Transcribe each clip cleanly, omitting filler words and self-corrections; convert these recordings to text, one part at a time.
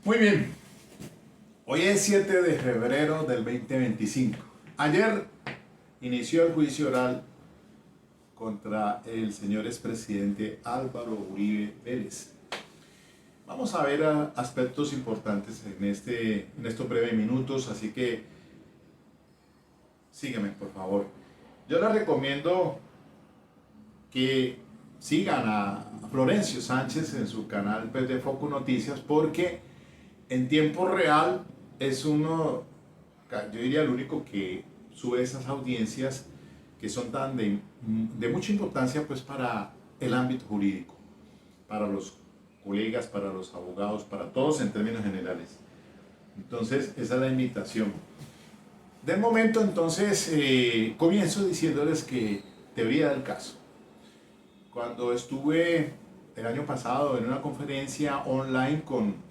Muy bien, hoy es 7 de febrero del 2025. Ayer inició el juicio oral contra el señor expresidente Álvaro Uribe Vélez. Vamos a ver aspectos importantes en estos breves minutos, así que sígueme por favor. Yo les recomiendo que sigan a Florencio Sánchez en su canal pues, de Foco Noticias, porque en tiempo real es uno, yo diría el único que sube esas audiencias que son tan de mucha importancia pues para el ámbito jurídico, para los colegas, para los abogados, para todos en términos generales. Entonces esa es la invitación. De momento entonces comienzo diciéndoles que teoría del caso. Cuando estuve el año pasado en una conferencia online con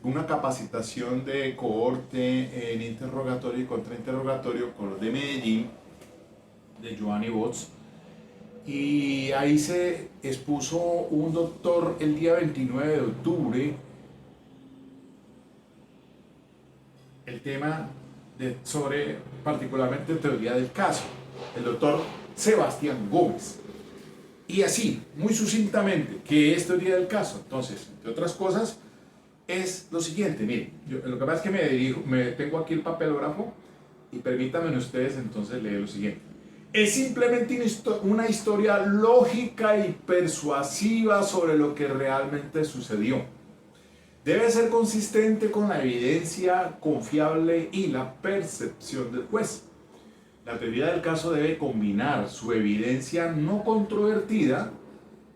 una capacitación de cohorte en interrogatorio y contrainterrogatorio con los de Medellín, de Giovanni Bots, y ahí se expuso un doctor el día 29 de octubre el tema sobre particularmente teoría del caso, el doctor Sebastián Gómez. Y así, muy sucintamente, ¿qué es teoría del caso? Entonces, entre otras cosas, es lo siguiente, miren, lo que pasa es que tengo aquí el papelógrafo y permítanme ustedes entonces leer lo siguiente. Es simplemente una historia lógica y persuasiva sobre lo que realmente sucedió. Debe ser consistente con la evidencia confiable y la percepción del juez. La teoría del caso debe combinar su evidencia no controvertida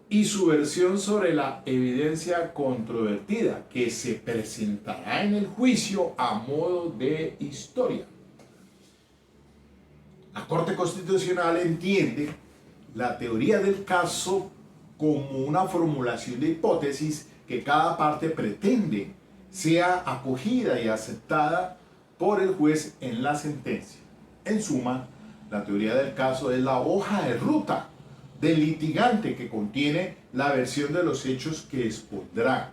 y su versión sobre la evidencia controvertida, que se presentará en el juicio a modo de historia. La Corte Constitucional entiende la teoría del caso como una formulación de hipótesis que cada parte pretende sea acogida y aceptada por el juez en la sentencia. En suma, la teoría del caso es la hoja de ruta del litigante que contiene la versión de los hechos que expondrá,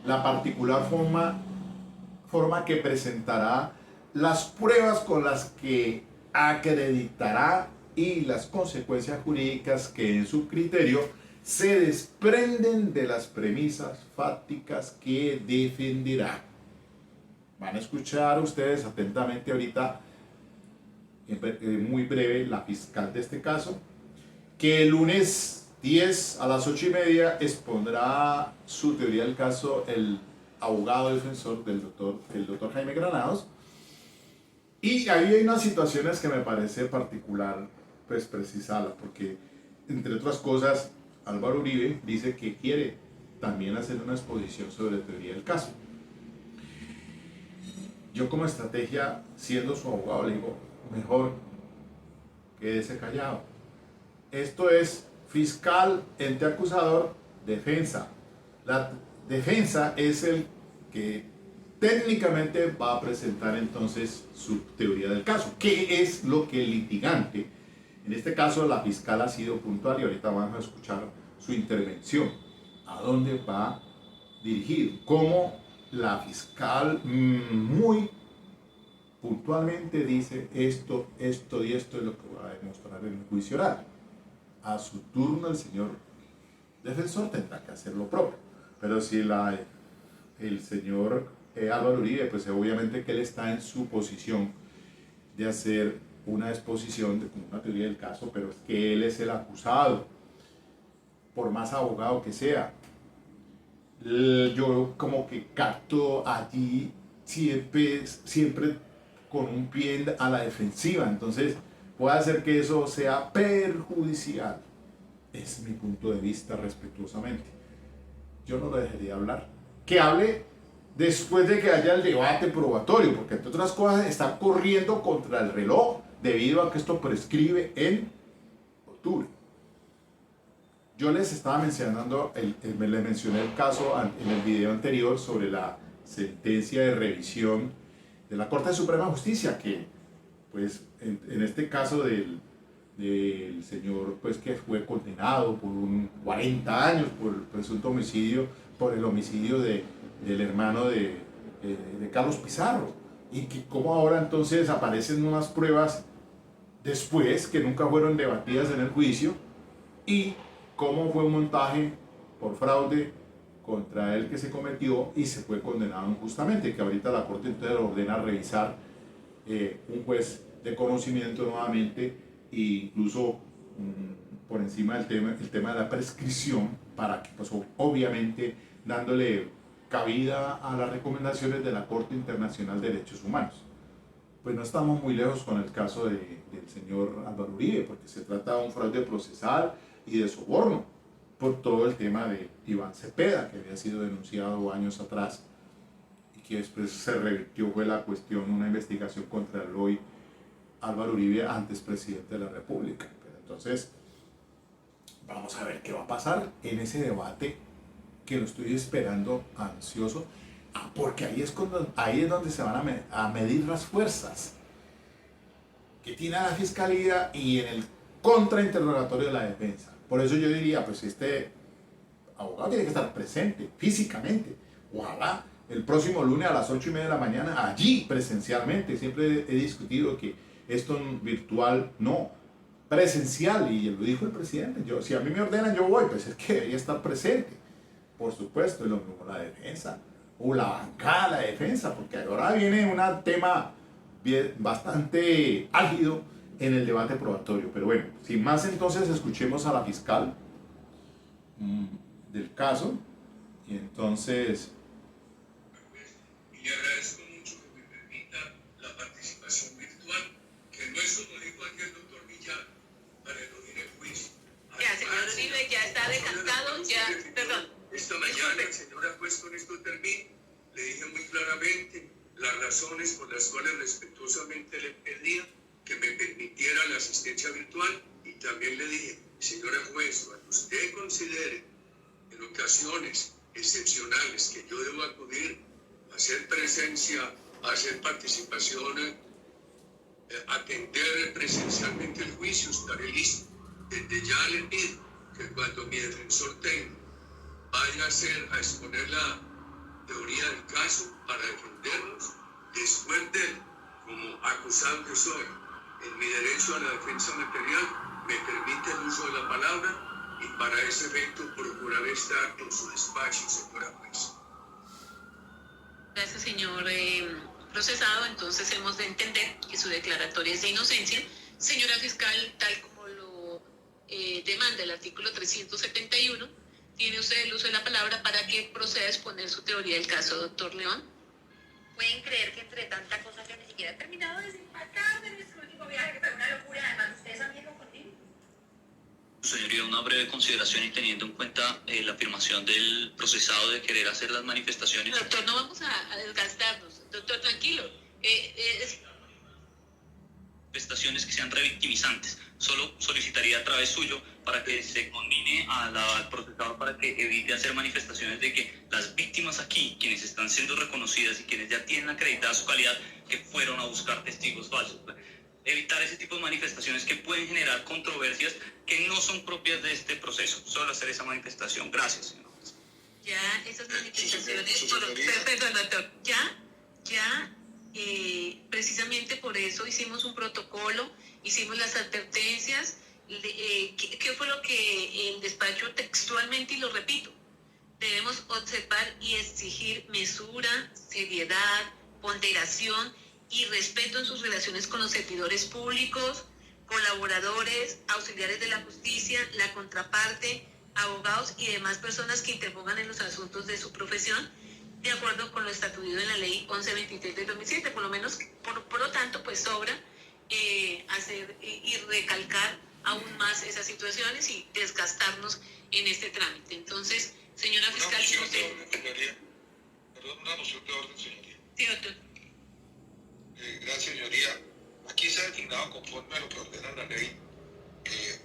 la particular forma que presentará, las pruebas con las que acreditará y las consecuencias jurídicas que en su criterio se desprenden de las premisas fácticas que defenderá. Van a escuchar ustedes atentamente ahorita, muy breve, la fiscal de este caso, que el lunes 10 a las 8:30 expondrá su teoría del caso el abogado defensor del doctor Jaime Granados. Y ahí hay unas situaciones que me parece particular pues precisarla, porque entre otras cosas Álvaro Uribe dice que quiere también hacer una exposición sobre teoría del caso. Yo como estrategia, siendo su abogado, le digo, mejor quédese callado. Esto es fiscal, ente acusador, defensa. La defensa es el que técnicamente va a presentar entonces su teoría del caso. ¿Qué es lo que el litigante, en este caso la fiscal ha sido puntual y ahorita vamos a escuchar su intervención, a dónde va dirigido? Cómo la fiscal muy puntualmente dice esto y esto es lo que va a demostrar en el juicio oral. A su turno el señor defensor tendrá que hacer lo propio. Pero si el señor Álvaro Uribe, pues obviamente que él está en su posición de hacer una exposición de como una teoría del caso, pero es que él es el acusado, por más abogado que sea. Yo como que capto allí siempre con un pie a la defensiva, entonces puede hacer que eso sea perjudicial. Es mi punto de vista respetuosamente. Yo no lo dejaría hablar. Que hable después de que haya el debate probatorio, porque entre otras cosas están corriendo contra el reloj debido a que esto prescribe en octubre. Yo les estaba mencionando, les mencioné el caso en el video anterior sobre la sentencia de revisión de la Corte Suprema de Justicia, que pues en este caso del señor pues que fue condenado por 40 años por presunto homicidio, por el homicidio de del hermano de Carlos Pizarro, y que cómo ahora entonces aparecen unas pruebas después que nunca fueron debatidas en el juicio, y cómo fue un montaje por fraude contra él que se cometió y se fue condenado injustamente, que ahorita la Corte entonces ordena revisar un juez de conocimiento nuevamente, e incluso por encima el tema de la prescripción, para que pues obviamente dándole cabida a las recomendaciones de la Corte Internacional de Derechos Humanos. Pues no estamos muy lejos con el caso del señor Álvaro Uribe, porque se trata de un fraude procesal y de soborno por todo el tema de Iván Cepeda, que había sido denunciado años atrás y que después se revirtió, fue la cuestión, una investigación contra el hoy Álvaro Uribe, antes presidente de la República. Pero entonces, vamos a ver qué va a pasar en ese debate, que lo estoy esperando ansioso, porque ahí es donde se van a medir las fuerzas que tiene la Fiscalía y en el contrainterrogatorio de la defensa. Por eso yo diría, pues este abogado tiene que estar presente físicamente. Ojalá el próximo lunes a las 8:30 de la mañana, allí presencialmente. Siempre he discutido que esto virtual no, presencial, y lo dijo el presidente. Si a mí me ordenan, yo voy, pues es que debería estar presente. Por supuesto, lo mismo la defensa, o la bancada de la defensa, porque ahora viene un tema bastante álgido en el debate probatorio. Pero bueno, sin más, entonces escuchemos a la fiscal del caso, y entonces... Y le agradezco mucho que me permita la participación virtual, que no es como dijo aquí el doctor Villar, para eludir el juicio. Ya, señor Uribe, ya está decantado, ya, perdón. Esta mañana, señora juez, con esto termino, le dije muy claramente las razones por las cuales respetuosamente le pedía que me permitiera la asistencia virtual, y también le dije, señora juez, cuando usted considere en ocasiones excepcionales que yo debo acudir a hacer presencia, a hacer participación, atender presencialmente el juicio, estaré listo. Desde ya le pido que cuando mi defensor tenga vaya a exponer la teoría del caso para defendernos, después de él, como acusado que soy, en mi derecho a la defensa material, me permite el uso de la palabra, y para ese efecto procuraré estar en su despacho, señora juez. Gracias, señor procesado. Entonces hemos de entender que su declaratoria es de inocencia. Señora fiscal, tal como lo demanda el artículo 371, tiene usted el uso de la palabra para que proceda a exponer su teoría del caso, doctor León. ¿Pueden creer que entre tanta cosa yo ni siquiera he terminado de desempacar de nuestro último viaje, que fue una locura? Además, ustedes han ido conmigo. Señoría, una breve consideración, y teniendo en cuenta la afirmación del procesado de querer hacer las manifestaciones. Doctor, no vamos a desgastarnos. Doctor, tranquilo. Manifestaciones que sean revictimizantes. Solo solicitaría a través suyo para que se combine al procesado para que evite hacer manifestaciones de que las víctimas aquí, quienes están siendo reconocidas y quienes ya tienen acreditada su calidad, que fueron a buscar testigos falsos. Evitar ese tipo de manifestaciones que pueden generar controversias que no son propias de este proceso. Solo hacer esa manifestación. Gracias, señor. Ya esas manifestaciones, perdón, doctor, precisamente por eso hicimos un protocolo, hicimos las advertencias. ¿Qué fue lo que el despacho textualmente, y lo repito, debemos observar y exigir mesura, seriedad, ponderación y respeto en sus relaciones con los servidores públicos, colaboradores, auxiliares de la justicia, la contraparte, abogados y demás personas que interpongan en los asuntos de su profesión, de acuerdo con lo estatuido en la ley 1123 del 2007. Por lo menos, por lo tanto, pues sobra hacer y recalcar aún más esas situaciones y desgastarnos en este trámite. Entonces, señora fiscal, si usted... Perdón, una moción de orden, señoría. Sí, doctor. Gracias, señoría. Aquí se ha designado, conforme a lo que ordena la ley,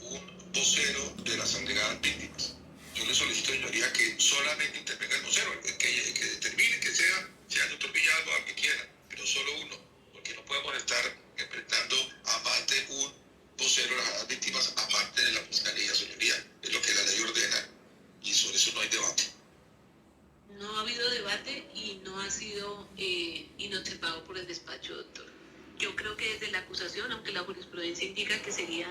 un vocero de las alegadas víctimas. Yo le solicito, señoría, que solamente intervenga el vocero, que determine que sea el doctor Villalba o el que quiera, pero solo uno, porque no podemos estar enfrentando a más de un vocero de las víctimas, aparte de la fiscalía, señoría. Es lo que la ley ordena, y sobre eso no hay debate. No ha habido debate. debate y no ha sido inobservado por el despacho, doctor. Yo creo que desde la acusación, aunque la jurisprudencia indica que sería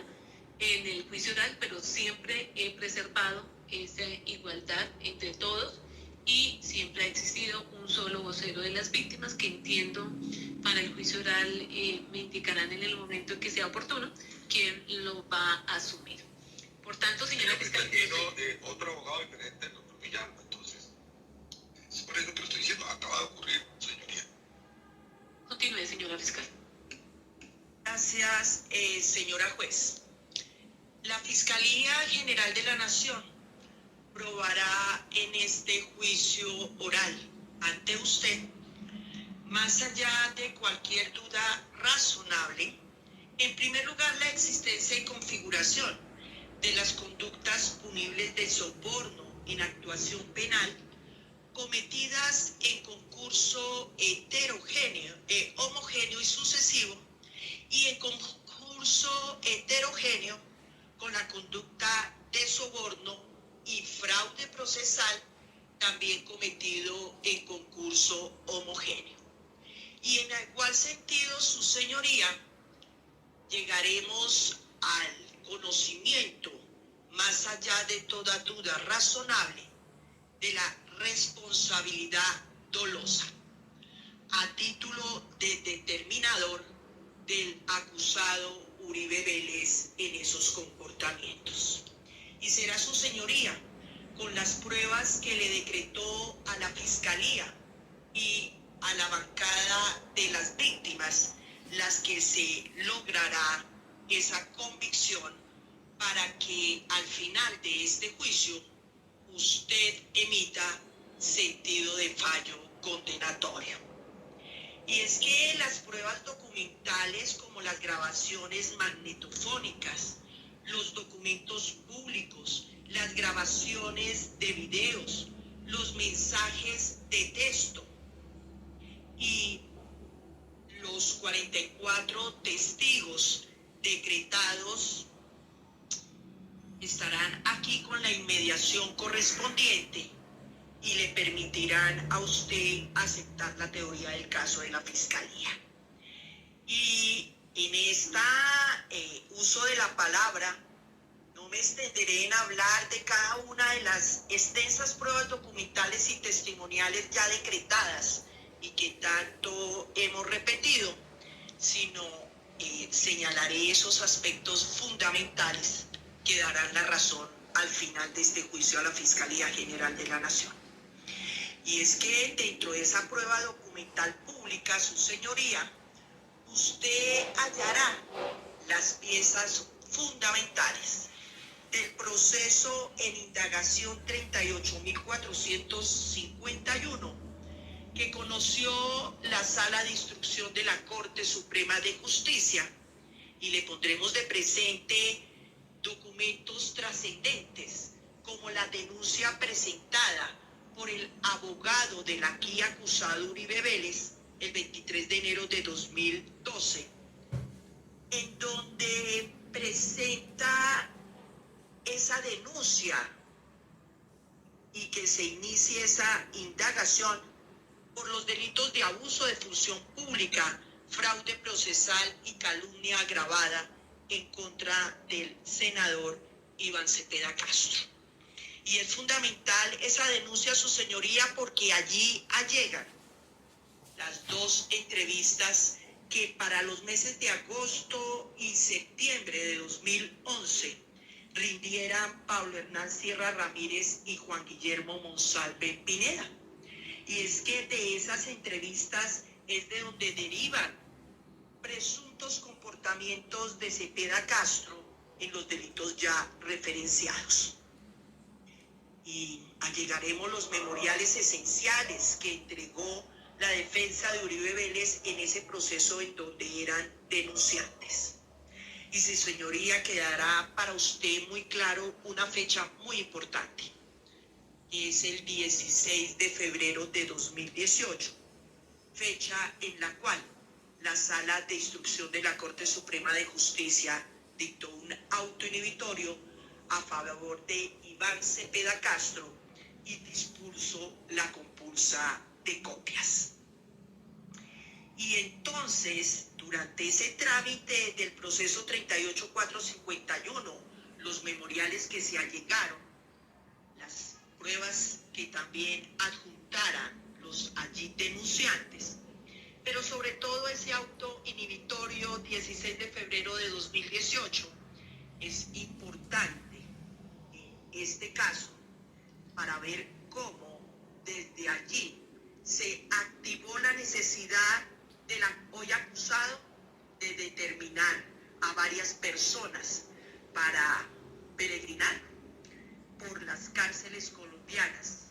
en el juicio oral, pero siempre he preservado esa igualdad entre todos y siempre ha existido un solo vocero de las víctimas que entiendo para el juicio oral me indicarán en el momento en que sea oportuno quién lo va a asumir. Por tanto, señora fiscal... Otro abogado diferente lo llama, entonces. Es por eso que lo estoy diciendo, acaba de ocurrir, señoría. Continúe, señora fiscal. Gracias, señora juez. La Fiscalía General de la Nación probará en este juicio oral ante usted, más allá de cualquier duda razonable, en primer lugar la existencia y configuración de las conductas punibles de soborno en actuación penal cometidas en concurso homogéneo y sucesivo, y en concurso heterogéneo con la conducta de soborno y fraude procesal también cometido en concurso homogéneo. Y en igual sentido, su señoría, llegaremos al conocimiento, más allá de toda duda razonable, de la responsabilidad dolosa a título de determinador del acusado Uribe Vélez en esos comportamientos. Y será su señoría, con las pruebas que le decretó a la Fiscalía y a la bancada de las víctimas, las que se logrará esa convicción para que al final de este juicio usted emita sentido de fallo condenatorio. Y es que las pruebas documentales, como las grabaciones magnetofónicas, los documentos públicos, las grabaciones de videos, los mensajes de texto y los 44 testigos decretados estarán aquí con la inmediación correspondiente y le permitirán a usted aceptar la teoría del caso de la Fiscalía. Y en este uso de la palabra, no me extenderé en hablar de cada una de las extensas pruebas documentales y testimoniales ya decretadas y que tanto hemos repetido, sino señalaré esos aspectos fundamentales que darán la razón al final de este juicio a la Fiscalía General de la Nación. Y es que dentro de esa prueba documental pública, su señoría, usted hallará las piezas fundamentales del proceso en indagación 38.451 que conoció la Sala de Instrucción de la Corte Suprema de Justicia, y le pondremos de presente documentos trascendentes como la denuncia presentada por el abogado del aquí acusado Uribe Vélez el 23 de enero de 2012, en donde presenta esa denuncia y que se inicie esa indagación por los delitos de abuso de función pública, fraude procesal y calumnia agravada en contra del senador Iván Cepeda Castro. Y es fundamental esa denuncia, su señoría, porque allí allegan las dos entrevistas que para los meses de agosto y septiembre de 2011 rindieran Pablo Hernán Sierra Ramírez y Juan Guillermo Monsalve Pineda. Y es que de esas entrevistas es de donde derivan presuntos comportamientos de Cepeda Castro en los delitos ya referenciados. Y allegaremos los memoriales esenciales que entregó la defensa de Uribe Vélez en ese proceso en donde eran denunciantes. Y su señoría, quedará para usted muy claro una fecha muy importante. Es el 16 de febrero de 2018, fecha en la cual la Sala de Instrucción de la Corte Suprema de Justicia dictó un auto inhibitorio a favor de Iván Cepeda Castro y dispuso la compulsión acusa de copias. Y entonces, durante ese trámite del proceso 38451, los memoriales que se allegaron, las pruebas que también adjuntaran los allí denunciantes, pero sobre todo ese auto inhibitorio 16 de febrero de 2018, es importante en este caso para ver cómo desde allí se activó la necesidad del hoy acusado de determinar a varias personas para peregrinar por las cárceles colombianas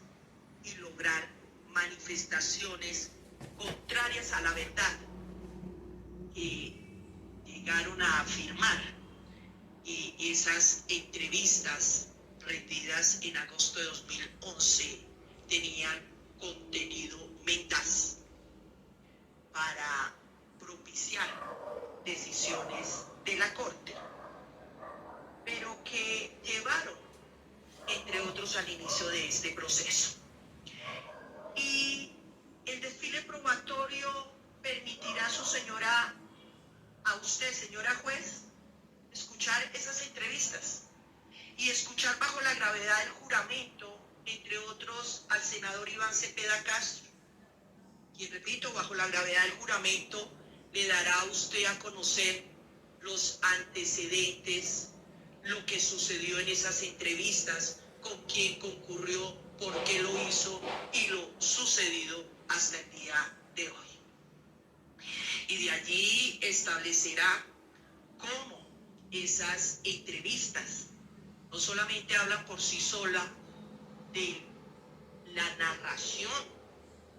y lograr manifestaciones contrarias a la verdad que llegaron a afirmar esas entrevistas rendidas en agosto de 2011 tenían contenido mendaz para propiciar decisiones de la Corte, pero que llevaron, entre otros, al inicio de este proceso. Y el desfile probatorio permitirá a usted, señora juez, escuchar esas entrevistas y escuchar bajo la gravedad del juramento, entre otros, al senador Iván Cepeda Castro, quien, repito, bajo la gravedad del juramento le dará a usted a conocer los antecedentes, lo que sucedió en esas entrevistas, con quién concurrió, por qué lo hizo y lo sucedido hasta el día de hoy. Y de allí establecerá cómo esas entrevistas no solamente hablan por sí sola de la narración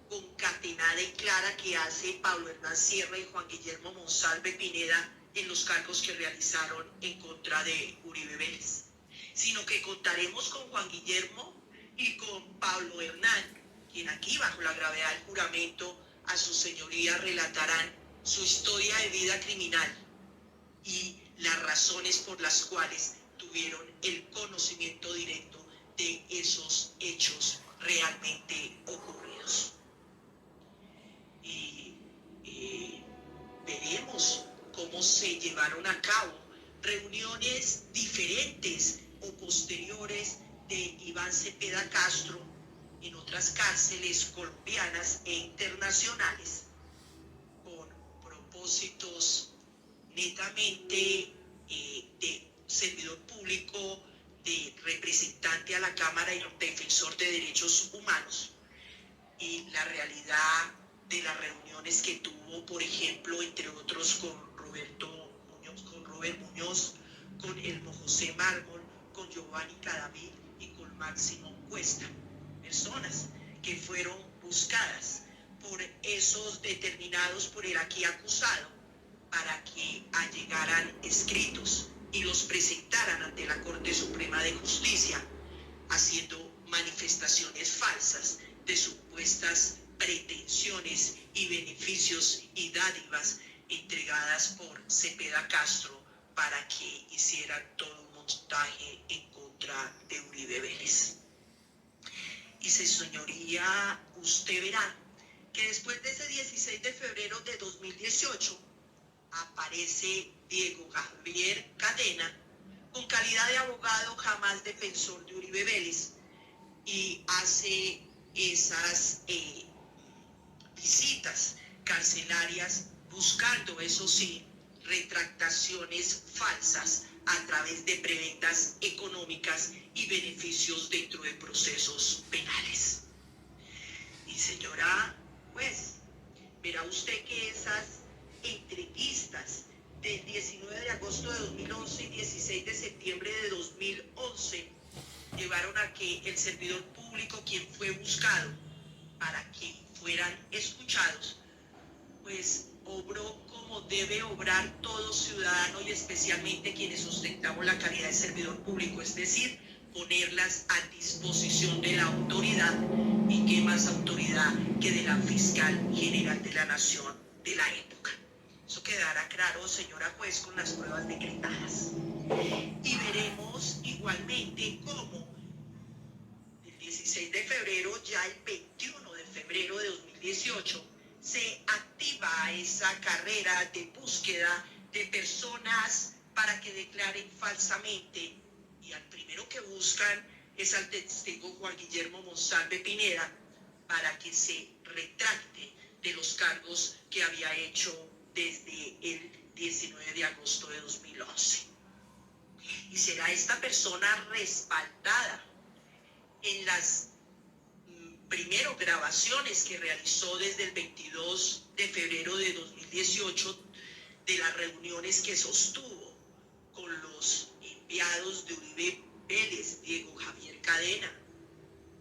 concatenada y clara que hace Pablo Hernán Sierra y Juan Guillermo Monsalve Pineda en los cargos que realizaron en contra de Uribe Vélez, sino que contaremos con Juan Guillermo y con Pablo Hernán, quien aquí, bajo la gravedad del juramento, a su señoría relatarán su historia de vida criminal y las razones por las cuales tuvieron el conocimiento directo de esos hechos realmente ocurridos. Veremos cómo se llevaron a cabo reuniones diferentes o posteriores de Iván Cepeda Castro en otras cárceles colombianas e internacionales con propósitos netamente de servidor público, de representante a la Cámara y defensor de derechos humanos, y la realidad de las reuniones que tuvo, por ejemplo, entre otros, con Robert Muñoz, con Elmo José Mármol, con Giovanni Cadavid y con Máximo Cuesta, personas que fueron buscadas por esos determinados por el aquí acusado para que allegaran escritos y los presentaran ante la Corte Suprema de Justicia, haciendo manifestaciones falsas de supuestas pretensiones y beneficios y dádivas entregadas por Cepeda Castro para que hicieran todo un montaje en contra de Uribe Vélez. Y señoría, usted verá que después de ese 16 de febrero de 2018 aparece Diego Javier Cadena con calidad de abogado, jamás defensor de Uribe Vélez, y hace esas visitas carcelarias buscando, eso sí, retractaciones falsas a través de prebendas económicas y beneficios dentro de procesos penales. Y señora juez, verá usted que esas entrevistas del 19 de agosto de 2011 y 16 de septiembre de 2011 llevaron a que el servidor público, quien fue buscado para que fueran escuchados, pues obró como debe obrar todo ciudadano y especialmente quienes ostentamos la calidad de servidor público, es decir, ponerlas a disposición de la autoridad, y qué más autoridad que de la fiscal general de la nación de la época. Eso quedará claro, señora juez, con las pruebas decretadas. Y veremos igualmente cómo el 16 de febrero, ya el 21 de febrero, 2018, se activa esa carrera de búsqueda de personas para que declaren falsamente, y al primero que buscan es al testigo Juan Guillermo Monsalve Pineda, para que se retracte de los cargos que había hecho desde el 19 de agosto de 2011. Y será esta persona respaldada en las primero grabaciones que realizó desde el 22 de febrero de 2018 de las reuniones que sostuvo con los enviados de Uribe Vélez, Diego Javier Cadena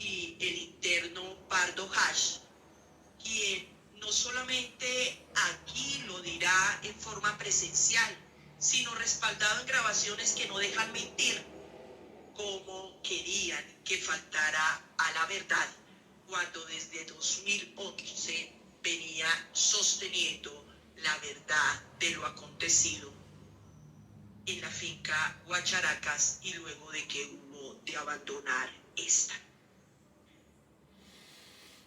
y el interno Pardo Hash, quien no solamente aquí lo dirá en forma presencial, sino respaldado en grabaciones que no dejan mentir, cómo querían que faltara a la verdad cuando desde 2011 venía sosteniendo la verdad de lo acontecido en la finca Guacharacas y luego de que hubo de abandonar esta.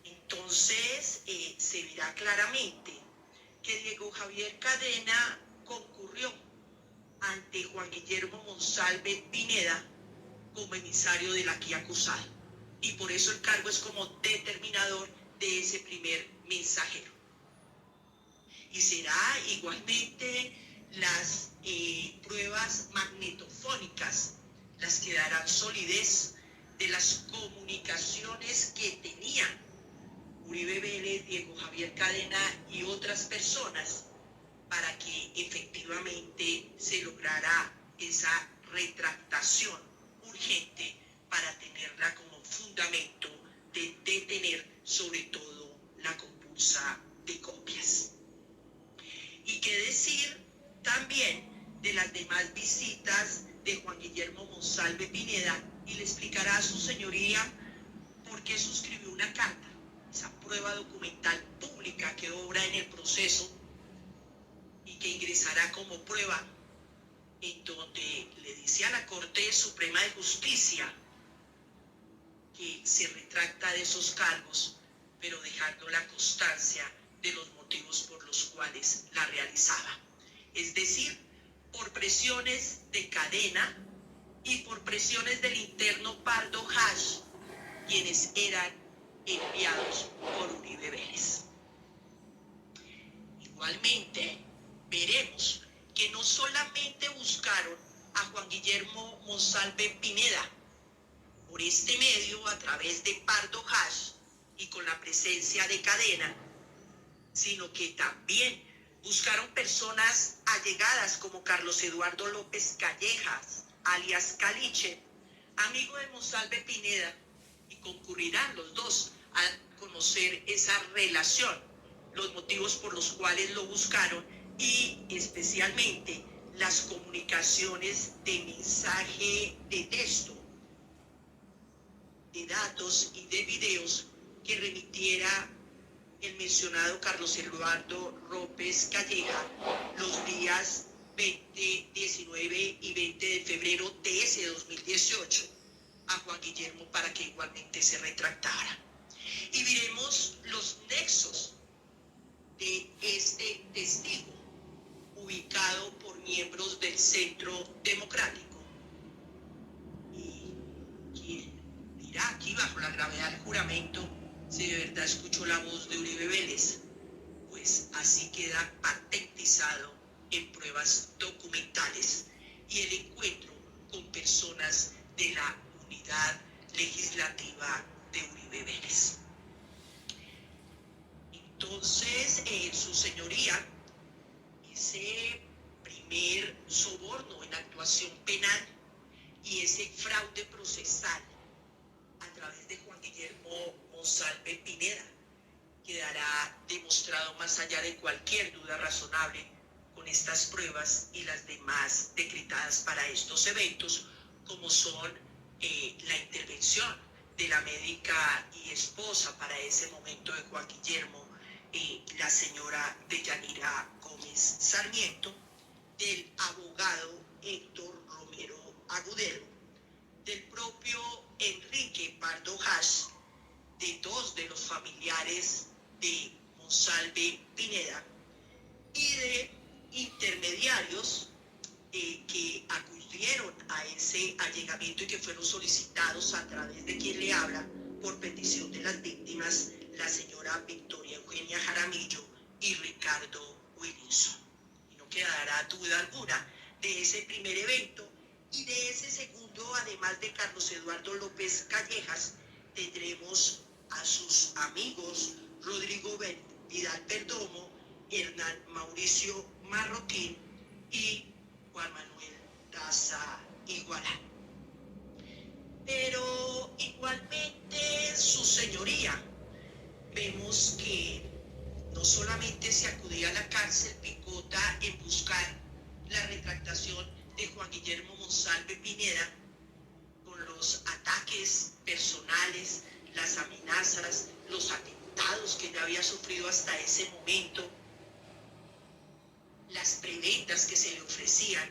Entonces se verá claramente que Diego Javier Cadena concurrió ante Juan Guillermo Monsalve Pineda como emisario del aquí acusado, y por eso el cargo es como determinador de ese primer mensajero. Y será igualmente las pruebas magnetofónicas las que darán solidez de las comunicaciones que tenían Uribe Vélez, Diego Javier Cadena y otras personas para que efectivamente se lograra esa retractación urgente para tenerla como fundamento de detener sobre todo la compulsa de copias. Y qué decir también de las demás visitas de Juan Guillermo Monsalve Pineda, y le explicará a su señoría por qué suscribió una carta, esa prueba documental pública que obra en el proceso y que ingresará como prueba, en donde le dice a la Corte Suprema de Justicia que se retracta de esos cargos, pero dejando la constancia de los motivos por los cuales la realizaba. Es decir, por presiones de Cadena y por presiones del interno Pardo Hash, quienes eran enviados por Uribe Vélez. Igualmente, veremos que no solamente buscaron a Juan Guillermo Monsalve Pineda por este medio a través de Pardo Hash y con la presencia de Cadena, sino que también buscaron personas allegadas como Carlos Eduardo López Callejas, alias Caliche, amigo de Monsalve Pineda, y concurrirán los dos a conocer esa relación, los motivos por los cuales lo buscaron y especialmente las comunicaciones de mensaje de texto, de datos y de videos que remitiera el mencionado Carlos Eduardo López Calleja los días 20, 19 y 20 de febrero de ese 2018 a Juan Guillermo para que igualmente se retractara. Y veremos los nexos de este testigo ubicado por miembros del Centro Democrático. Y quien dirá aquí bajo la gravedad del juramento si de verdad escuchó la voz de Uribe Vélez, pues así queda patentizado en pruebas documentales y el encuentro con personas de la unidad legislativa de Uribe Vélez. Entonces, su señoría, ese primer soborno en actuación penal y ese fraude procesal a través de Juan Guillermo Monsalve Pineda quedará demostrado más allá de cualquier duda razonable con estas pruebas y las demás decretadas para estos eventos, como son la intervención de la médica y esposa para ese momento de Juan Guillermo, la señora Deyanira Gómez Sarmiento, del abogado Héctor Romero Agudelo, del propio Enrique Pardo Hash, de dos de los familiares de Monsalve Pineda y de intermediarios que acudieron a ese allegamiento y que fueron solicitados a través de quien le habla por petición de las víctimas, la señora Victoria Eugenia Jaramillo y Ricardo Williamson. Y no quedará duda alguna de ese primer evento y de ese segundo, además de Carlos Eduardo López Callejas, tendremos a sus amigos Rodrigo Vidal Perdomo, Hernán Mauricio Marroquín y Juan Manuel Daza Igualá. Pero igualmente, su señoría, vemos que no solamente se acudía a la cárcel Picota en buscar la retractación de Juan Guillermo Monsalve Pineda con los ataques personales, las amenazas, los atentados que ya había sufrido hasta ese momento, las preventas que se le ofrecían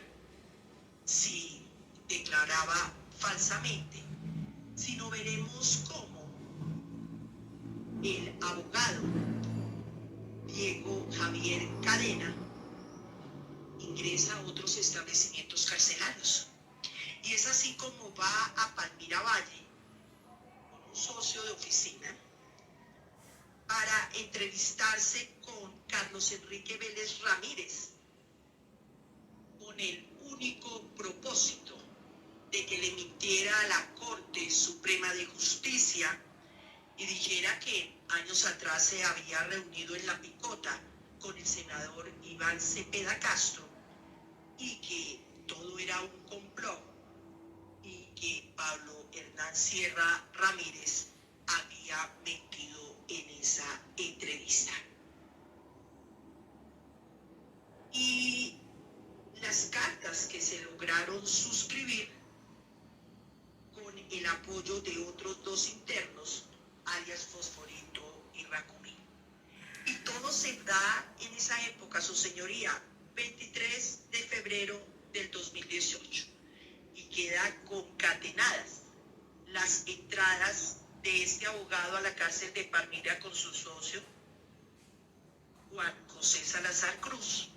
si declaraba falsamente, sino veremos cómo el abogado Diego Javier Cadena ingresa a otros establecimientos carcelarios. Y es así como va a Palmira Valle con un socio de oficina para entrevistarse con Carlos Enrique Vélez Ramírez, con el único propósito de que le mintiera a la Corte Suprema de Justicia y dijera que años atrás se había reunido en La Picota con el senador Iván Cepeda Castro y que todo era un complot y que Pablo Hernán Sierra Ramírez había mentido en esa entrevista. Y las cartas que se lograron suscribir con el apoyo de otros dos internos, alias Fosforito y Racumí. Y todo se da en esa época, su señoría, 23 de febrero del 2018. Y queda concatenadas las entradas de este abogado a la cárcel de Palmira con su socio, Juan José Salazar Cruz,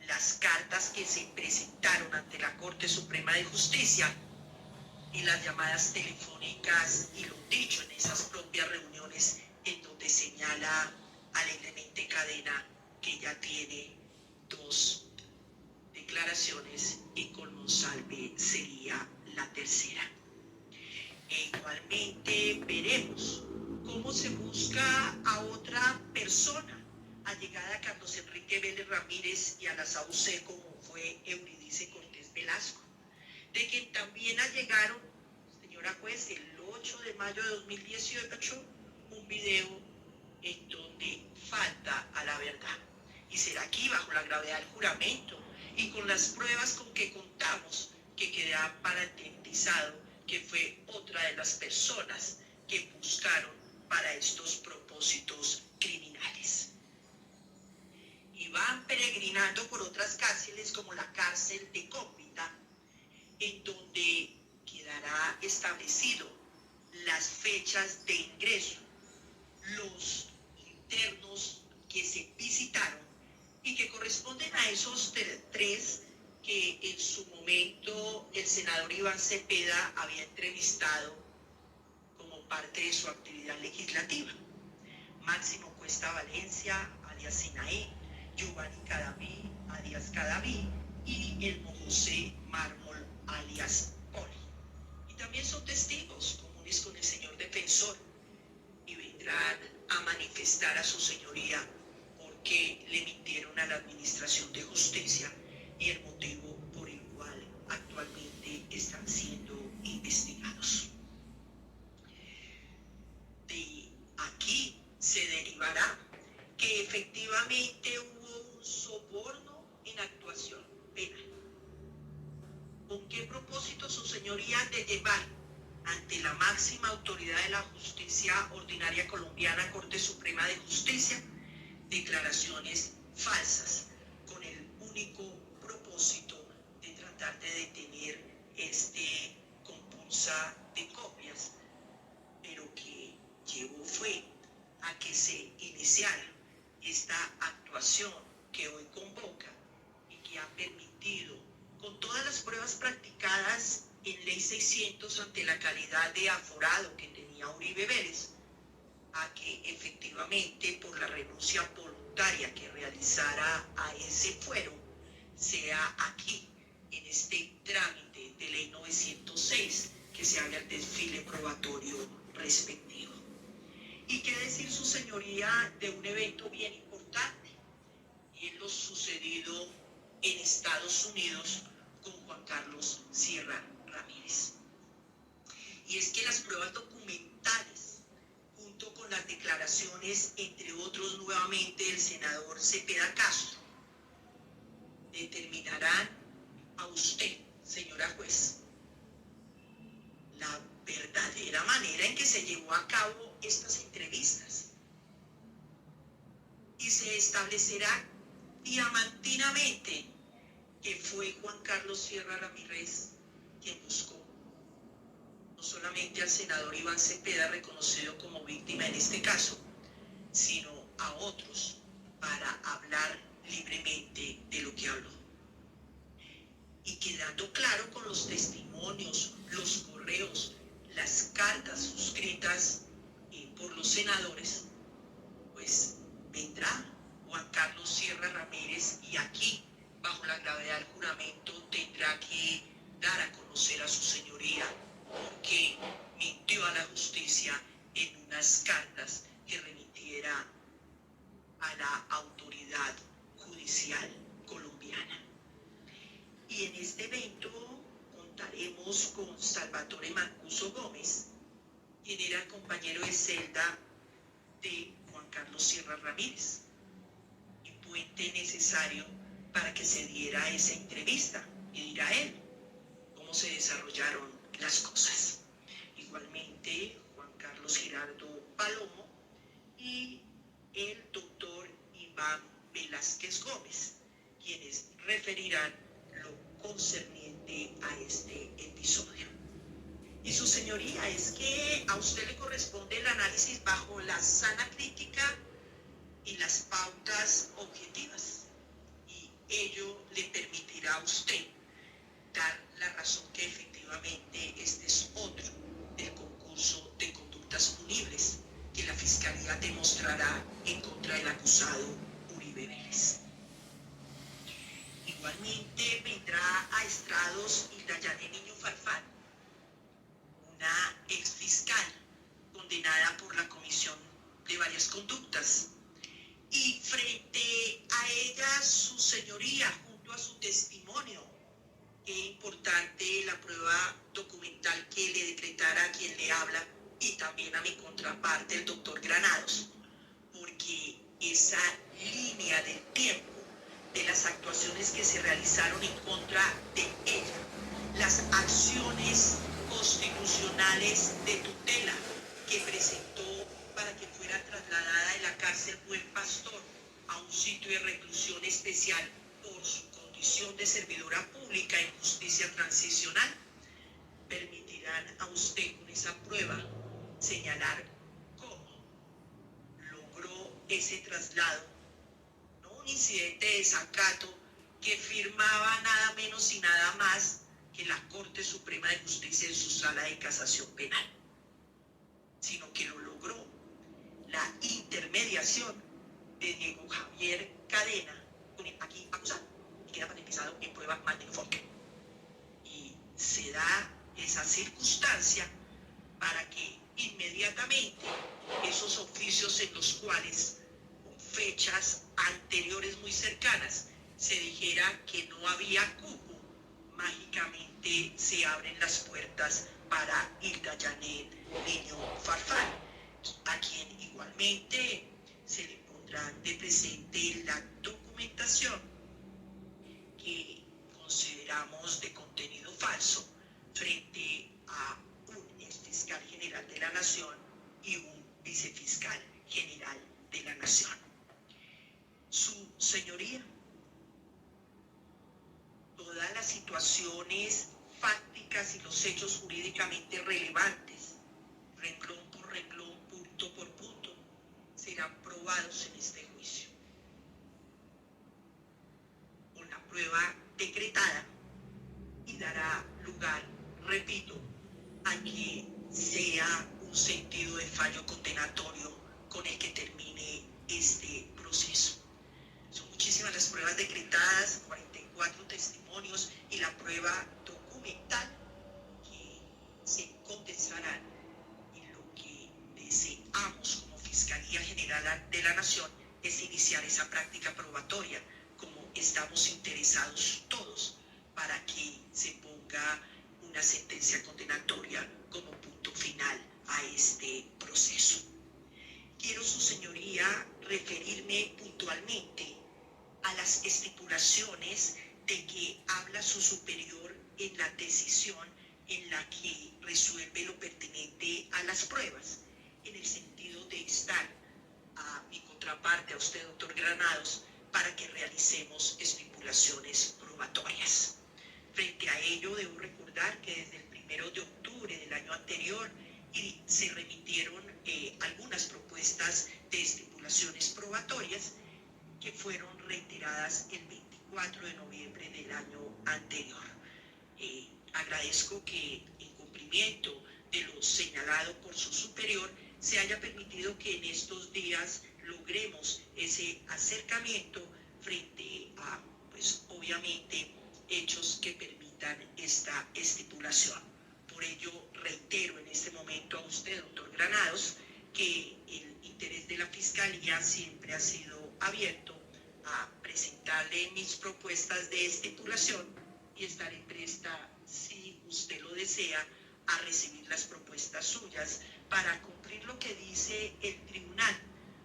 las cartas que se presentaron ante la Corte Suprema de Justicia y las llamadas telefónicas y lo dicho en esas propias reuniones en donde señala alegremente Cadena que ya tiene 2 declaraciones y con Monsalve sería la tercera. E igualmente veremos cómo se busca a otra persona allegada a Carlos Enrique Vélez Ramírez y a la SAUC, como fue Euridice Cortés Velasco, de quien también allegaron, señora juez, el 8 de mayo de 2018, un video en donde falta a la verdad. Y será aquí, bajo la gravedad del juramento y con las pruebas con que contamos, que queda patentizado que fue otra de las personas que buscaron para estos propósitos criminales. Y van peregrinando por otras cárceles como la cárcel de Cómpita, en donde quedará establecido las fechas de ingreso, los internos que se visitaron y que corresponden a esos 3 que en su momento el senador Iván Cepeda había entrevistado como parte de su actividad legislativa. Máximo Cuesta Valencia, alias Sinaí, Giovanni Cadaví, alias Cadaví, y Elmo José Mármol, alias Poli. Y también son testigos comunes con el señor defensor y vendrán a manifestar a su señoría por qué le mintieron a la Administración de Justicia y el motivo por el cual actualmente están siendo investigados. De aquí se derivará que efectivamente hubo un soborno en actuación penal. ¿Con qué propósito, su señoría, de llevar ante la máxima autoridad de la justicia ordinaria colombiana, Corte Suprema de Justicia, declaraciones falsas con el único propósito de tratar de detener este compulsa de copias, pero que llevó fue a que se iniciara esta actuación que hoy convoca y que ha permitido, con todas las pruebas practicadas en Ley 600 ante la calidad de aforado que tenía Uribe Vélez, a que efectivamente por la renuncia voluntaria que realizara a ese fuero, sea aquí, en este trámite de Ley 906, que se haga el desfile probatorio respectivo. ¿Y qué decir, su señoría, de un evento bien importante? Y es lo sucedido en Estados Unidos con Juan Carlos Sierra Ramírez. Y es que las pruebas documentales, junto con las declaraciones, entre otros nuevamente del senador Cepeda Castro, determinarán a usted, señora juez, la verdadera manera en que se llevó a cabo estas entrevistas. Y se establecerá diamantinamente que fue Juan Carlos Sierra Ramírez quien buscó no solamente al senador Iván Cepeda, reconocido como víctima en este caso, sino a otros para hablar libremente de lo que habló. Y quedando claro con los testimonios, los correos, las cartas suscritas por los senadores, pues vendrá Juan Carlos Sierra Ramírez y aquí, bajo la gravedad del juramento, tendrá que dar a conocer a su señoría porque mintió a la justicia en unas cartas que remitiera a la autoridad judicial colombiana. Y en este evento contaremos con Salvatore Mancuso Gómez, quien era compañero de celda de Juan Carlos Sierra Ramírez, y puente necesario para que se diera esa entrevista, y dirá él cómo se desarrollaron las cosas. Igualmente Juan Carlos Giraldo Palomo y el doctor Iván Velázquez Gómez, quienes referirán lo concerniente a este episodio. Y su señoría, es que a usted le corresponde el análisis bajo la sana crítica y las pautas objetivas, y ello le permitirá a usted dar la razón que efectivamente este es otro del concurso de conductas punibles que la Fiscalía demostrará en contra del acusado Uribe Vélez. Igualmente vendrá a estrados Hilda Yané Niño Farfán, una exfiscal condenada por la comisión de varias conductas, y frente a ella su señoría, junto a su testimonio, es importante la prueba documental que le decretara a quien le habla y también a mi contraparte, el doctor Granados, porque esa línea del tiempo de las actuaciones que se realizaron en contra de ella, las acciones constitucionales de tutela que presentó para que fuera trasladada de la cárcel Buen Pastor a un sitio de reclusión especial por su condición de servidora pública en justicia transicional, permitirán a usted con esa prueba señalar cómo logró ese traslado, no un incidente de desacato que firmaba nada menos y nada más que la Corte Suprema de Justicia en su sala de casación penal, sino que lo logró la intermediación de Diego Javier Cadena, con el aquí acusado, y queda patentizado en prueba mal de enfoque. Y se da esa circunstancia para que inmediatamente esos oficios en los cuales, con fechas anteriores muy cercanas, se dijera que no había cupo, mágicamente se abren las puertas para Hilda Yané Niño Farfán, a quien igualmente se le pondrán de presente la documentación que consideramos de contenido falso frente a un exfiscal general de la Nación y un vicefiscal general de la Nación. Su señoría, todas las situaciones fácticas y los hechos jurídicamente relevantes, renglón por renglón, punto por punto, serán probados evaluados en este juicio. Con la prueba decretada y dará lugar, repito, a que sea un sentido de fallo condenatorio con el que termine este proceso. Son muchísimas las pruebas decretadas, 44 testimonios y la prueba documental que se contestarán. Y lo que deseamos como Fiscalía General de la Nación es iniciar esa práctica probatoria, como estamos interesados todos, para que se ponga una sentencia condenatoria como punto final a este proceso. Quiero, su señoría, referirme puntualmente a las estipulaciones de que habla su superior en la decisión en la que resuelve lo pertinente a las pruebas, en el sentido de instar a mi contraparte, a usted, doctor Granados, para que realicemos estipulaciones probatorias. Frente a ello, debo recordar que desde el 1 de octubre del año anterior se remitieron algunas propuestas de estipulaciones probatorias que fueron reiteradas el 24 de noviembre del año anterior. Agradezco que, en cumplimiento de lo señalado por su superior, se haya permitido que en estos días logremos ese acercamiento frente a, pues obviamente, hechos que permitan esta estipulación. Por ello, reitero en este momento a usted, doctor Granados, que el interés de la Fiscalía siempre ha sido abierto a presentarle mis propuestas de estipulación y estaré presta, si usted lo desea, a recibir las propuestas suyas para cumplir lo que dice el tribunal,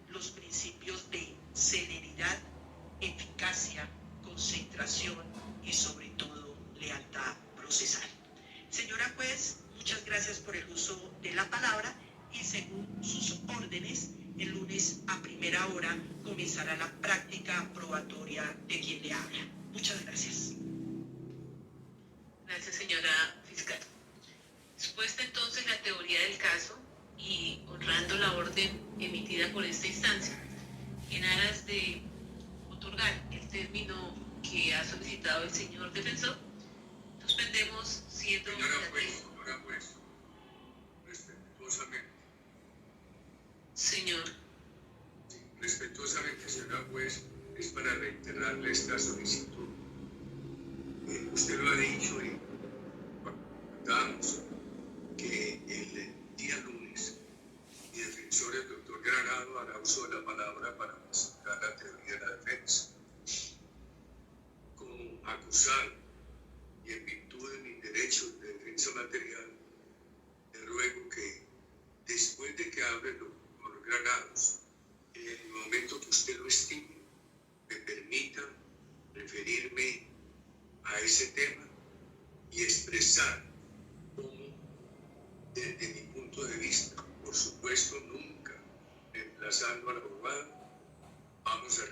los principios de celeridad, eficacia, concentración y sobre todo lealtad procesal. Señora juez, muchas gracias por el uso de la palabra y según sus órdenes, el lunes a primera hora comenzará la práctica probatoria de quien le habla. Muchas gracias. Gracias, señora fiscal. Expuesta entonces la teoría del caso y honrando la orden emitida por esta instancia, en aras de otorgar el término que ha solicitado el señor defensor, suspendemos siendo... Señora juez, respetuosamente. Señor. Respetuosamente, señora juez, es para reiterarle esta solicitud. Usted lo ha dicho y acordamos que el día lunes mi defensor, el doctor Granado, hará uso de la palabra para presentar la teoría de la defensa. Como acusado y en virtud de mis derechos de defensa material, le ruego que después de que hable el doctor Granados, en el momento que usted lo estime, me permita referirme a ese tema y expresar cómo, desde mi punto de vista, por supuesto nunca reemplazando al abogado, vamos a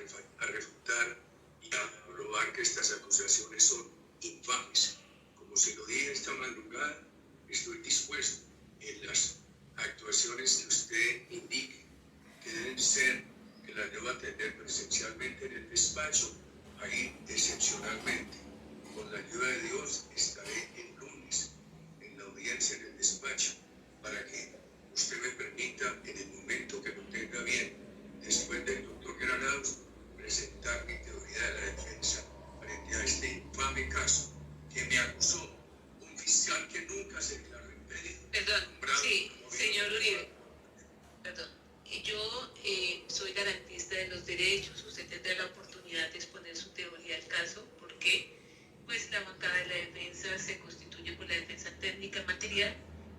refutar y a probar que estas acusaciones son infames. Como se lo dije esta madrugada, estoy dispuesto en las actuaciones que usted indique, que deben ser, que las debo atender presencialmente en el despacho, ahí excepcionalmente. Con la ayuda de Dios estaré el lunes en la audiencia en el despacho para que usted me permita, en el momento que lo tenga bien, después del doctor Granados, presentar mi teoría de la defensa frente a este infame caso que me acusó un fiscal que nunca se declaró impedido. Perdón, sí, señor Uribe. Perdón. Yo soy garantista de los derechos. Usted tendrá la oportunidad de exponer su teoría del caso, porque pues la bancada de la defensa se constituye por la defensa técnica material.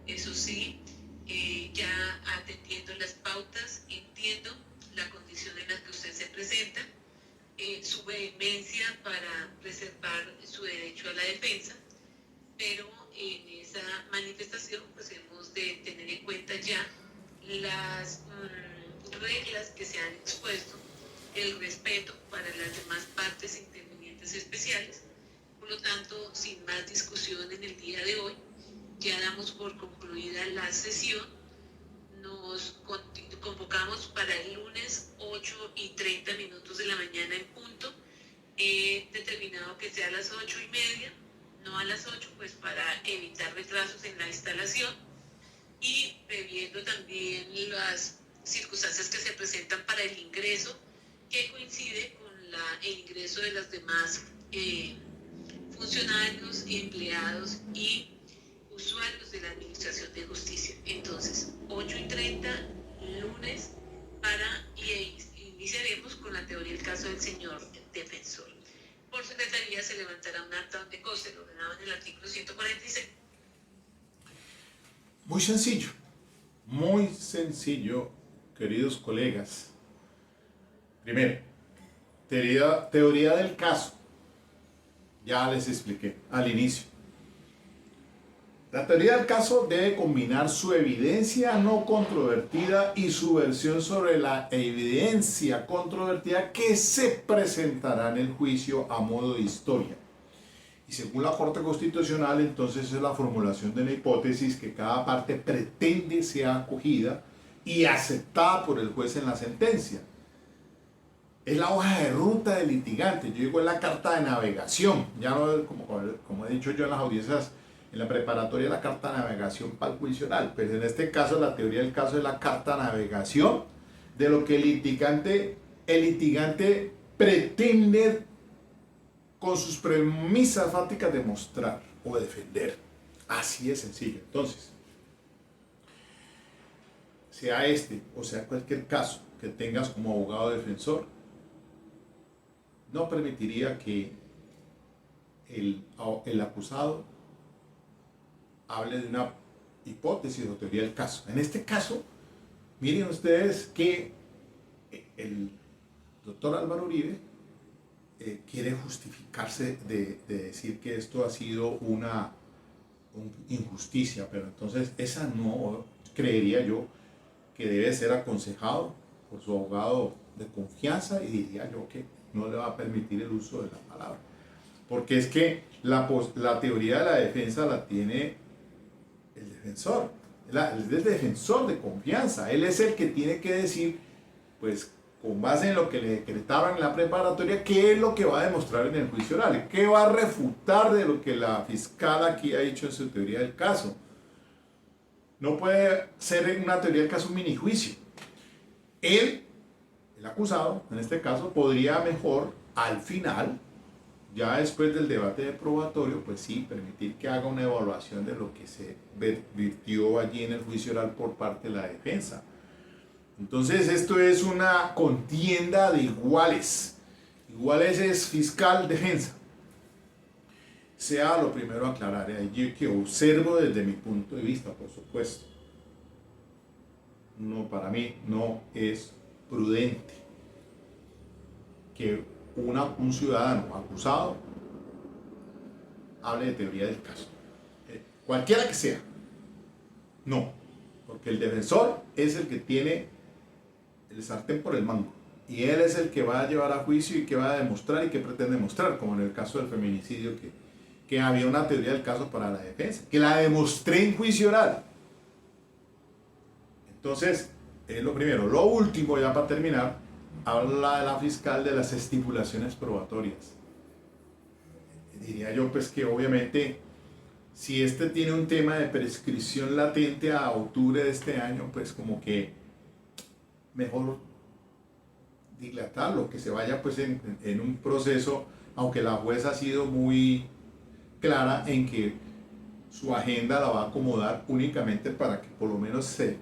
Eso sí, ya atendiendo las pautas, entiendo la condición en la que usted se presenta, su vehemencia para preservar su derecho a la defensa, pero en esa manifestación pues hemos de tener en cuenta ya las reglas que se han expuesto, el respeto para las demás partes intervinientes especiales. Por lo tanto, sin más discusión en el día de hoy, ya damos por concluida la sesión. Nos convocamos para el lunes 8:30 de la mañana en punto. He determinado que sea a las 8:30, no a las 8, pues para evitar retrasos en la instalación y previendo también las circunstancias que se presentan para el ingreso, que coincide con el ingreso de los demás funcionarios, empleados y usuarios de la Administración de Justicia. Entonces, 8:30, lunes, y iniciaremos con la teoría del caso del señor defensor. Por secretaría se levantará un acta donde conste lo ordenado en el artículo 146. Muy sencillo, queridos colegas. Primero, teoría del caso. Ya les expliqué al inicio. La teoría del caso debe combinar su evidencia no controvertida y su versión sobre la evidencia controvertida que se presentará en el juicio a modo de historia. Y según la Corte Constitucional, entonces es la formulación de una hipótesis que cada parte pretende sea acogida y aceptada por el juez en la sentencia. Es la hoja de ruta del litigante, yo digo es la carta de navegación, ya no como he dicho yo en las audiencias, en la preparatoria la carta de navegación para el juicio oral, pero en este caso la teoría del caso es la carta de navegación de lo que el litigante pretende con sus premisas fácticas demostrar o defender. Así de sencillo. Entonces, sea este o sea cualquier caso que tengas como abogado defensor, no permitiría que el acusado hable de una hipótesis o teoría del caso. En este caso, miren ustedes que el doctor Álvaro Uribe quiere justificarse de decir que esto ha sido una injusticia, pero entonces esa no, creería yo, que debe ser aconsejado por su abogado de confianza y diría yo que no le va a permitir el uso de la palabra. Porque es que la teoría de la defensa la tiene el defensor. Él es el defensor de confianza. Él es el que tiene que decir, pues, con base en lo que le decretaron en la preparatoria, qué es lo que va a demostrar en el juicio oral, qué va a refutar de lo que la fiscal aquí ha dicho en su teoría del caso. No puede ser una teoría del caso un mini juicio. Él, el acusado, en este caso, podría mejor, al final, ya después del debate de probatorio, pues sí, permitir que haga una evaluación de lo que se vertió allí en el juicio oral por parte de la defensa. Entonces esto es una contienda de iguales. Iguales es fiscal-defensa. Sea lo primero a aclarar, yo que observo desde mi punto de vista, por supuesto. No, para mí no es prudente que un ciudadano acusado hable de teoría del caso. Cualquiera que sea. No, porque el defensor es el que tiene el sartén por el mango. Y él es el que va a llevar a juicio y que va a demostrar y que pretende demostrar, como en el caso del feminicidio, que había una teoría del caso para la defensa, que la demostré en juicio oral. Entonces, es lo primero. Lo último, ya para terminar, habla de la fiscal de las estipulaciones probatorias. Diría yo pues que obviamente si este tiene un tema de prescripción latente a octubre de este año, pues como que mejor dilatarlo, que se vaya pues en un proceso, aunque la jueza ha sido muy clara en que su agenda la va a acomodar únicamente para que por lo menos se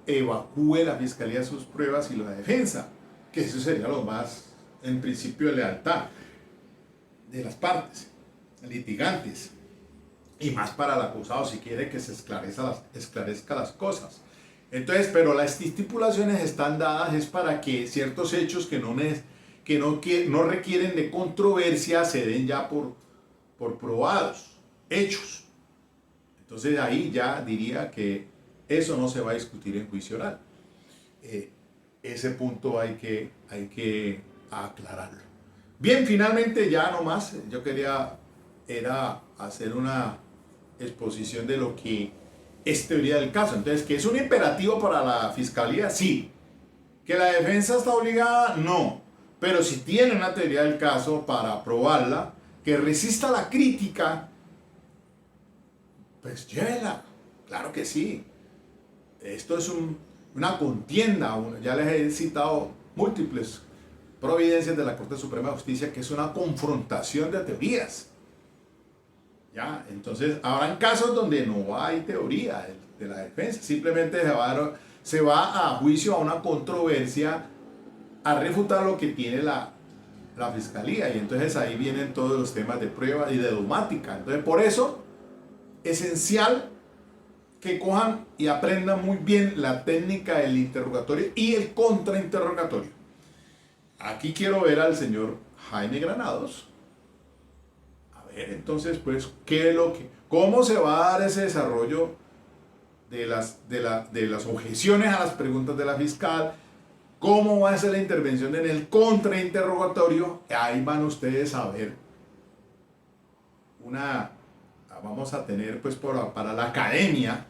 evacúe la fiscalía sus pruebas y la defensa, que eso sería lo más, en principio, de lealtad de las partes, litigantes, y más para el acusado si quiere que se esclarezca las cosas. Entonces, pero las estipulaciones están dadas es para que ciertos hechos que no requieren de controversia se den ya por probados, hechos. Entonces ahí ya diría que eso no se va a discutir en juicio oral. Ese punto hay que aclararlo. Bien, finalmente ya nomás, yo quería hacer una exposición de lo que es teoría del caso. Entonces, ¿que es un imperativo para la fiscalía? Sí. ¿Que la defensa está obligada? No. Pero si tiene una teoría del caso para probarla, que resista la crítica, pues llévela. Claro que sí. Esto es una contienda. Ya les he citado múltiples providencias de la Corte Suprema de Justicia, que es una confrontación de teorías. ¿Ya? Entonces, habrán casos donde no hay teoría de la defensa. Simplemente se va a juicio, a una controversia, a refutar lo que tiene la fiscalía. Y entonces ahí vienen todos los temas de prueba y de dogmática. Entonces, por eso, esencial que cojan y aprendan muy bien la técnica del interrogatorio y el contrainterrogatorio. Aquí quiero ver al señor Jaime Granados. A ver, entonces, pues, ¿cómo se va a dar ese desarrollo de las objeciones a las preguntas de la fiscal? ¿Cómo va a ser la intervención en el contrainterrogatorio? Ahí van ustedes a ver vamos a tener pues para la academia,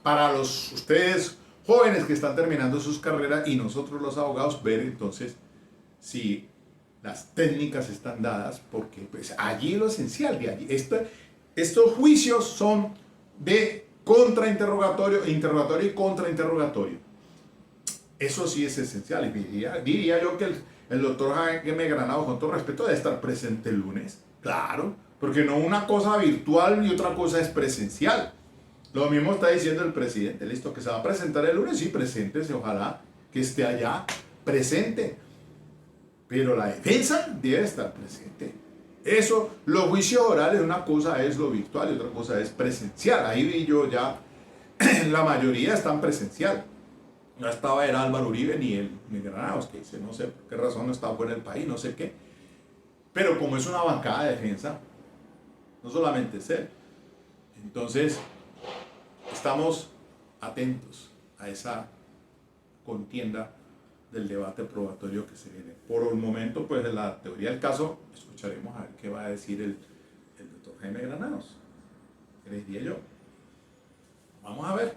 para ustedes jóvenes que están terminando sus carreras y nosotros los abogados, ver entonces si las técnicas están dadas, porque pues allí lo esencial de allí, estos juicios son de contrainterrogatorio, interrogatorio y contrainterrogatorio. Eso sí es esencial, y diría yo que el doctor Jaime Granados, con todo respeto, debe estar presente el lunes, claro, porque no una cosa virtual y otra cosa es presencial. Lo mismo está diciendo el presidente, listo, que se va a presentar el lunes, sí, preséntese, ojalá que esté allá presente. Pero la defensa debe estar presente. Eso, los juicios orales, una cosa es lo virtual y otra cosa es presencial. Ahí vi yo ya, la mayoría están presencial. No estaba el Álvaro Uribe ni Granados, que dice, no sé por qué razón no estaba fuera del país, no sé qué. Pero como es una bancada de defensa, no solamente es él. Entonces, estamos atentos a esa contienda del debate probatorio que se viene. Por el momento, pues en la teoría del caso, escucharemos a ver qué va a decir el doctor Jaime Granados. ¿Qué les diría yo? Vamos a ver.